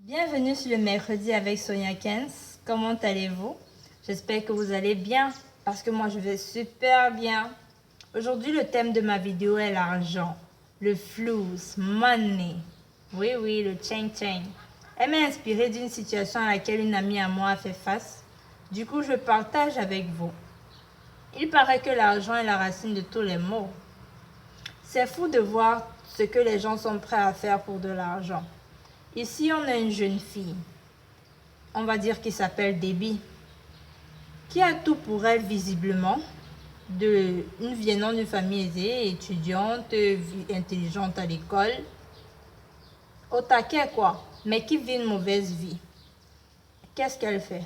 Bienvenue sur le mercredi avec Sonia Kens. Comment allez-vous? J'espère que vous allez bien parce que moi je vais super bien. Aujourd'hui le thème de ma vidéo est l'argent, le flouze, money. Oui, le cheng. Elle m'a inspirée d'une situation à laquelle une amie à moi a fait face. Du coup je partage avec vous. Il paraît que l'argent est la racine de tous les maux. C'est fou de voir ce que les gens sont prêts à faire pour de l'argent. Ici, on a une jeune fille, on va dire qui s'appelle Debbie, qui a tout pour elle visiblement, venant d'une famille aisée, étudiante, intelligente à l'école, au taquet quoi, mais qui vit une mauvaise vie. Qu'est-ce qu'elle fait?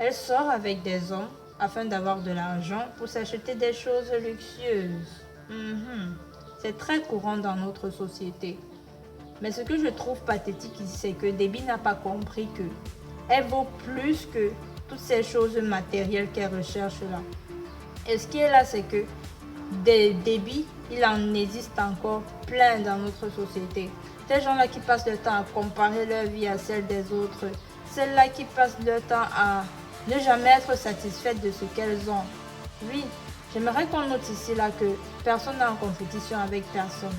Elle sort avec des hommes afin d'avoir de l'argent pour s'acheter des choses luxueuses. C'est très courant dans notre société. Mais ce que je trouve pathétique ici, c'est que Debbie n'a pas compris que elle vaut plus que toutes ces choses matérielles qu'elle recherche là. Et ce qui est là, c'est que Debbie, il en existe encore plein dans notre société. Ces gens-là qui passent le temps à comparer leur vie à celle des autres. Celles-là qui passent leur temps à ne jamais être satisfaites de ce qu'elles ont. Oui, j'aimerais qu'on note ici là que personne n'est en compétition avec personne.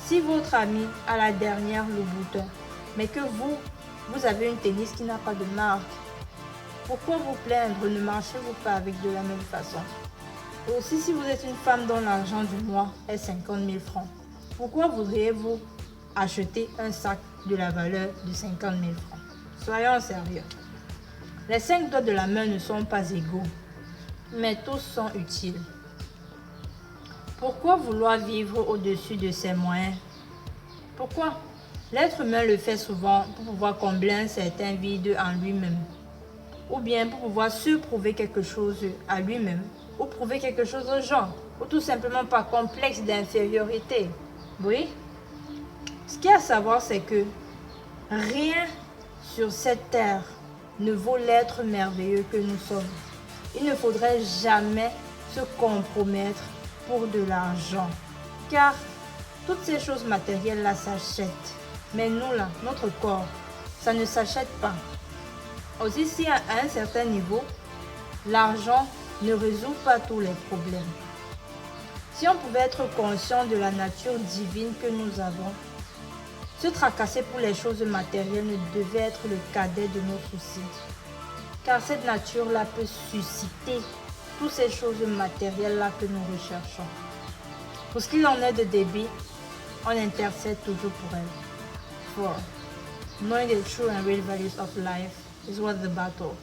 Si votre ami a la dernière Louboutin, mais que vous avez une tennis qui n'a pas de marque, pourquoi vous plaindre? Ne marchez-vous pas avec de la même façon? Aussi, si vous êtes une femme dont l'argent du mois est 50 000 francs, pourquoi voudriez-vous acheter un sac de la valeur de 50 000 francs? Soyons sérieux. Les 5 doigts de la main ne sont pas égaux, mais tous sont utiles. Pourquoi vouloir vivre au-dessus de ses moyens? Pourquoi? L'être humain le fait souvent pour pouvoir combler un certain vide en lui-même. Ou bien pour pouvoir se prouver quelque chose à lui-même. Ou prouver quelque chose aux gens. Ou tout simplement par complexe d'infériorité. Oui? Ce qu'il y a à savoir, c'est que rien sur cette terre ne vaut l'être merveilleux que nous sommes. Il ne faudrait jamais se compromettre pour de l'argent. Car toutes ces choses matérielles-là s'achètent. Mais nous, là, notre corps, ça ne s'achète pas. Aussi, si à un certain niveau, l'argent ne résout pas tous les problèmes. Si on pouvait être conscient de la nature divine que nous avons, se tracasser pour les choses matérielles ne devait être le cadet de nos soucis. Car cette nature-là peut susciter toutes ces choses matérielles-là que nous recherchons. Pour ce qu'il en est de Debbie, on intercède toujours pour elle. For knowing the true and real values of life is worth the battle.